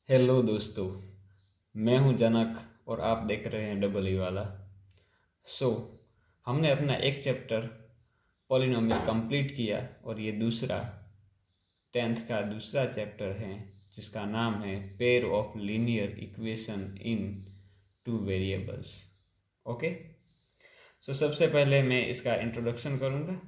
Hello दोस्तों, मैं हूं जनक और आप देख रहे हैं डबल ई वाला। सो हमने अपना एक चैप्टर पॉलिनोमियल कंप्लीट किया और ये दूसरा 10th का दूसरा चैप्टर है जिसका नाम है pair of linear equation in two variables. Okay, so सबसे पहले मैं इसका इंट्रोडक्शन करूँगा।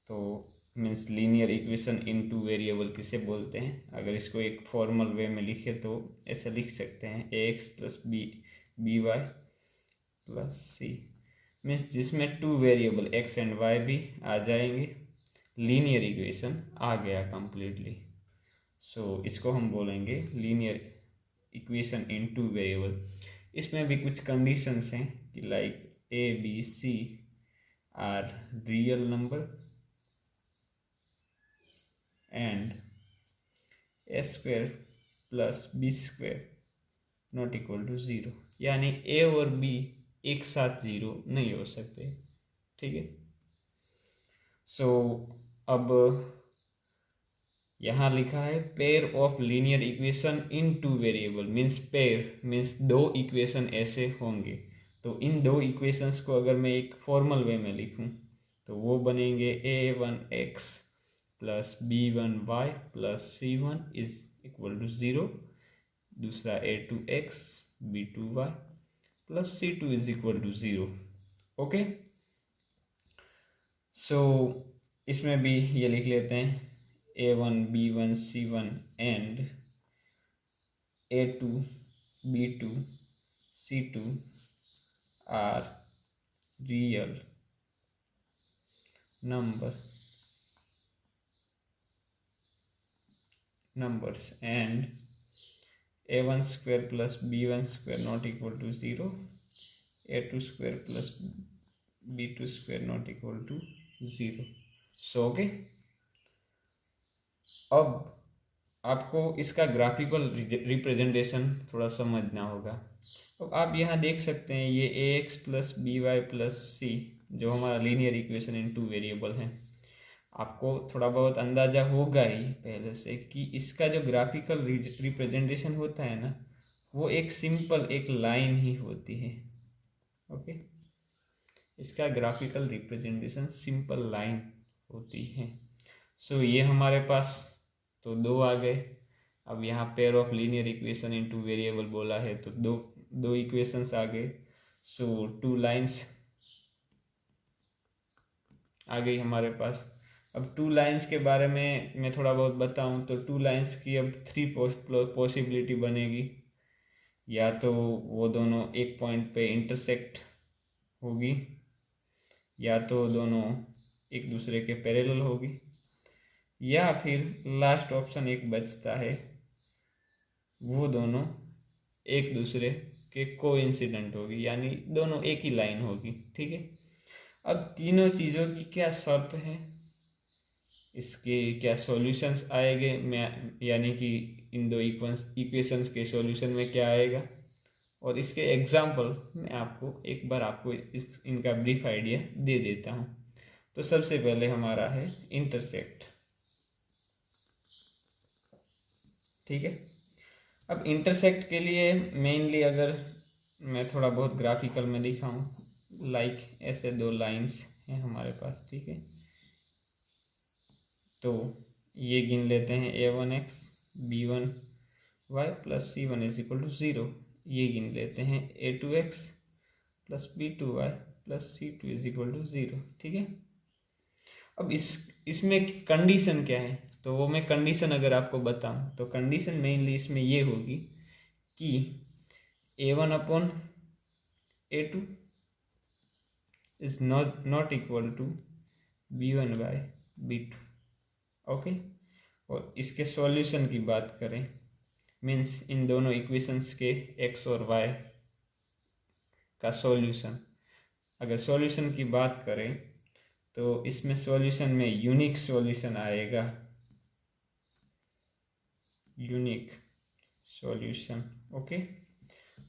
तो means linear equation in two variable किसे बोलते हैं? अगर इसको एक फॉर्मल वे में लिखे तो ऐसे लिख सकते हैं A X plus B Y plus C. Means जिसमें two variable X and Y भी आ जाएंगे, लीनियर इक्वेशन आ गया कंप्लीटली। सो इसको हम बोलेंगे linear equation in two variable. इसमें भी कुछ कंडीशंस हैं कि like A B C are real number and A square plus B square not equal to zero, यानी ए और बी एक साथ ज़ीरो नहीं हो सकते। ठीक है, सो अब यहाँ लिखा है pair of linear equation in two variable. Means pair means दो इक्वेशन ऐसे होंगे। तो इन दो इक्वेशंस को अगर मैं एक फॉर्मल वे में लिखूं तो वो बनेंगे a1x plus b1y plus c1 is equal to zero. दूसरा a2x b2y plus c2 is equal to zero. Okay, so इसमें भी ये लिख लेते हैं a1 b1 c1 and a2 b2 c2 are real numbers and a1 square plus b1 square not equal to 0, a2 square plus b2 square not equal to 0. So okay, अब आपको इसका graphical representation थोड़ा समझना होगा। तो आप यहाँ देख सकते हैं ये A X plus B Y plus C जो हमारा linear equation in two variable है। आपको थोड़ा बहुत अंदाजा होगा ही पहले से कि इसका जो ग्राफिकल रिप्रेजेंटेशन होता है ना, वो एक सिंपल एक लाइन ही होती है। ओके, इसका ग्राफिकल रिप्रेजेंटेशन सिंपल लाइन होती है। सो ये हमारे पास तो दो आ गए। अब यहाँ pair of linear equation into variable बोला है तो दो इक्वेशंस आ गए। सो टू लाइंस आ गई हमारे पास। अब टू लाइंस के बारे में मैं थोड़ा बहुत बताऊं तो टू लाइंस की अब थ्री पॉसिबिलिटी बनेगी। या तो वो दोनों एक पॉइंट पे इंटरसेक्ट होगी, या तो दोनों एक दूसरे के पैरेलल होगी, या फिर लास्ट ऑप्शन एक बचता है, वो दोनों एक दूसरे के कोइंसिडेंट होगी, यानी दोनों एक ही लाइन होगी। ठीक है, अब तीनों चीज़ों की क्या शर्त है, इसके क्या सॉल्यूशंस आएंगे, मैं यानी कि इन दो इक्वेशंस के सॉल्यूशन में क्या आएगा, और इसके एग्जाम्पल मैं आपको एक बार इनका ब्रीफ आइडिया दे देता हूँ। तो सबसे पहले हमारा है इंटरसेक्ट। ठीक है, अब इंटरसेक्ट के लिए मेनली अगर मैं थोड़ा बहुत ग्राफिकल में दिखाऊं, लाइक ऐसे दो लाइंस हैं हमारे पास। ठीक है, तो ये गिन लेते हैं a1x b1y plus c1 is equal to 0। ये गिन लेते हैं a2x plus b2y plus c2 is equal to 0। ठीक है, अब इसमें कंडीशन क्या है, तो वो मैं कंडीशन अगर आपको बताऊं तो कंडीशन मेनली इसमें ये होगी कि a1 upon a2 is not equal to b1 by b2। Okay, और इसके सॉल्यूशन की बात करें, मीन्स इन दोनों इक्वेशंस के x और y का सॉल्यूशन, अगर सॉल्यूशन की बात करें तो इसमें सॉल्यूशन में यूनिक सॉल्यूशन आएगा, यूनिक सॉल्यूशन। ओके,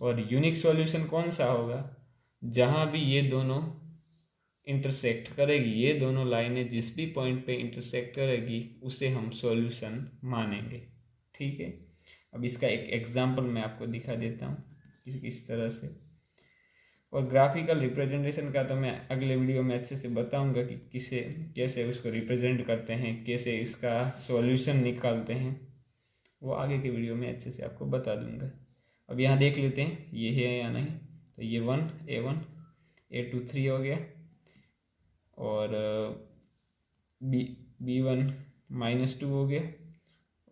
और यूनिक सॉल्यूशन कौन सा होगा, जहाँ भी ये दोनों इंटरसेक्ट करेगी, ये दोनों लाइनें जिस भी पॉइंट पे इंटरसेक्ट करेगी उसे हम सॉल्यूशन मानेंगे। ठीक है, अब इसका एक एग्जाम्पल मैं आपको दिखा देता हूँ कि किस तरह से। और ग्राफिकल रिप्रेजेंटेशन का तो मैं अगले वीडियो में अच्छे से बताऊंगा कि कैसे उसको रिप्रेजेंट करते हैं, कैसे इसका सॉल्यूशन निकालते हैं, वो आगे के वीडियो में अच्छे से आपको बता दूंगा। अब यहाँ देख लेते हैं ये है या नहीं। तो ये A1 A2 3 हो गया, और B1 -2 हो गया,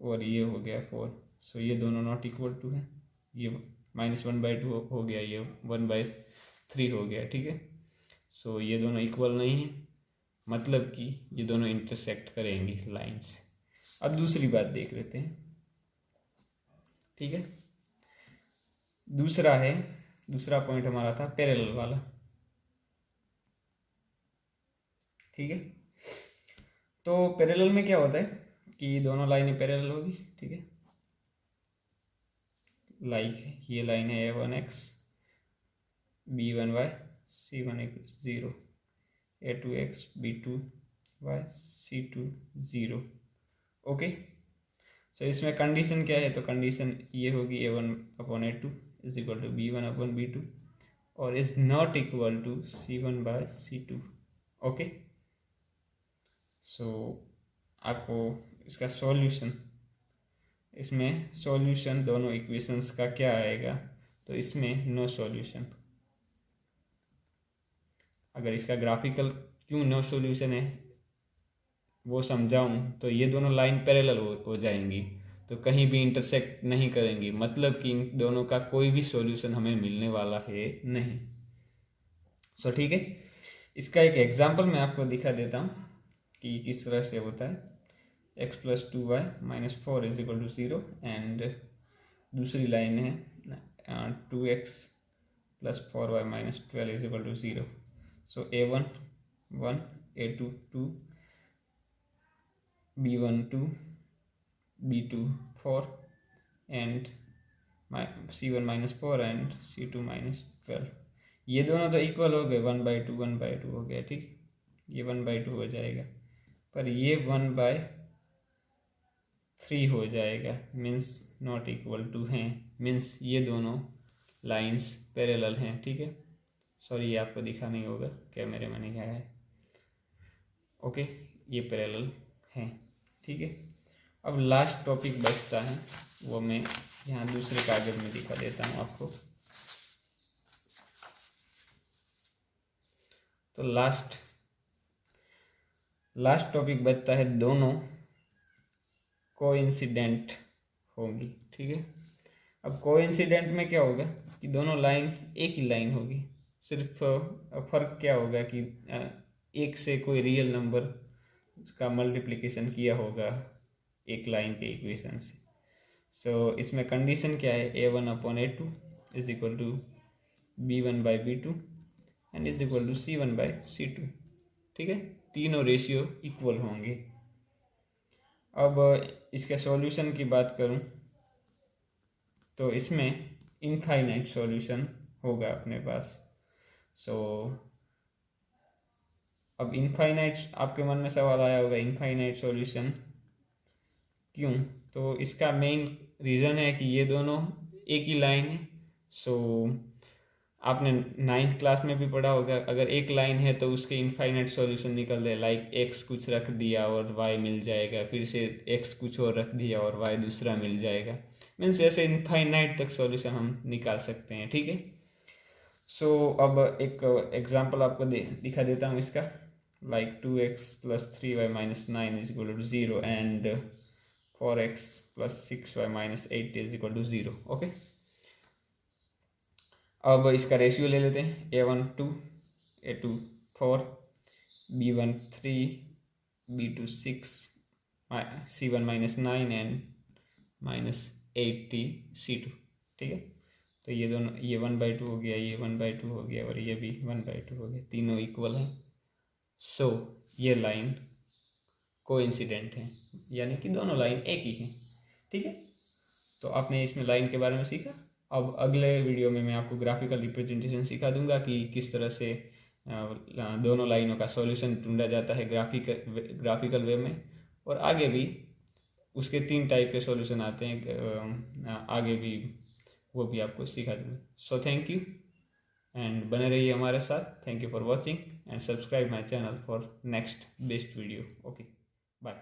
और ये हो गया 4। सो ये दोनों नॉट इक्वल टू है। ये -1/2 हो गया, ये 1/3 हो गया, ठीक है। सो ये दोनों इक्वल नहीं है, मतलब कि ये दोनों इंटरसेक्ट करेंगी लाइन से। अब दूसरी बात देख लेते हैं, ठीक है। दूसरा पॉइंट हमारा था पैरेलल वाला, ठीक है। तो पैरेलल में क्या होता है कि दोनों लाइनें पैरेलल होगी, ठीक है। लाइक ये लाइन है A1x B1y C1 = 0, A2x B2y C2 0, okay. So इसमें कंडीशन क्या है, तो कंडीशन ये होगी A1/A2 = B1/B2 और is not equal to C1/C2, okay. So आपको इसका सॉल्यूशन दोनों इक्वेशंस का क्या आएगा, तो इसमें नो सॉल्यूशन। अगर इसका ग्राफिकल क्यों नो सॉल्यूशन है वो समझाऊं, तो ये दोनों लाइन पैरेलल हो जाएंगी, तो कहीं भी इंटरसेक्ट नहीं करेंगी, मतलब कि इन दोनों का कोई भी सॉल्यूशन हमें मिलने वाला है नहीं। सो ठीक है, इसका एक एग्जांपल मैं आपको दिखा देता हूँ कि किस तरह से होता है। x + 2y - 4 = 0, एंड दूसरी लाइन है 2x + 4y - 12 = 0। So A1 1, A2 2, B1 2, B2 4, and C1 - 4 and C2 - 12। ये दोनों तो इक्वल हो गए, 1/2 1/2 हो गया, ठीक। ये 1/2 हो जाएगा, पर ये 1/3 हो जाएगा, मीन्स नॉट इक्वल टू हैं, मीन्स ये दोनों लाइंस पैरेलल हैं, ठीक है। सॉरी, ये आपको दिखा नहीं होगा, कैमरे में नहीं आया है, ओके। ये पैरेलल हैं, ठीक है। अब लास्ट टॉपिक बचता है, वो मैं यहाँ दूसरे कागज में दिखा देता हूँ आपको। तो लास्ट टॉपिक बचता है, दोनों कोइंसिडेंट होंगी, ठीक है। अब कोइंसिडेंट में क्या होगा कि दोनों लाइन एक ही लाइन होगी, सिर्फ फर्क क्या होगा कि एक से कोई रियल नंबर का मल्टीप्लिकेशन किया होगा एक लाइन के इक्वेशन से। सो इसमें कंडीशन क्या है, A1/A2 = B1/B2 एंड = C1/C2, ठीक है। तीनों रेशियो इक्वल होंगे। अब इसके सॉल्यूशन की बात करूं तो इसमें इनफाइनाइट सॉल्यूशन होगा अपने पास। सो अब इनफाइनाइट, आपके मन में सवाल आया होगा इनफाइनाइट सॉल्यूशन क्यों, तो इसका मेन रीज़न है कि ये दोनों एक ही लाइन है। सो आपने 9th क्लास में भी पढ़ा होगा, अगर एक लाइन है तो उसके इनफाइनाइट सॉल्यूशन निकल दे, लाइक x कुछ रख दिया और y मिल जाएगा, फिर से x कुछ और रख दिया और y दूसरा मिल जाएगा, मीन्स ऐसे इनफाइनाइट तक सॉल्यूशन हम निकाल सकते हैं, ठीक है। सो अब एक एग्जांपल आपको दिखा देता हूँ इसका, like 2x + 3y - 9 = 0 and 4x + 6y - 8 = 0, okay. अब इसका रेशियो ले लेते हैं, A1 2, A2 4, B1 3, B2 6, C1 - 9 and -8 C2, ठीक है। तो ये दोनों, ये 1/2 हो गया, ये 1/2 हो गया, और ये भी 1/2 हो गया, तीनों इक्वल हैं। सो ये लाइन कोइंसिडेंट है, यानी कि दोनों लाइन एक ही हैं, ठीक है। तो आपने इसमें लाइन के बारे में सीखा। अब अगले वीडियो में मैं आपको ग्राफिकल रिप्रेजेंटेशन सिखा दूंगा कि किस तरह से दोनों लाइनों का सॉल्यूशन ढूंढा जाता है ग्राफिकल वे में, और आगे भी उसके 3 टाइप के सॉल्यूशन आते हैं, आगे भी वो भी आपको सिखा दूँगा। सो थैंक यू एंड बने रहिए हमारे साथ। Thank you for watching and subscribe my channel for next best video. Okay bye.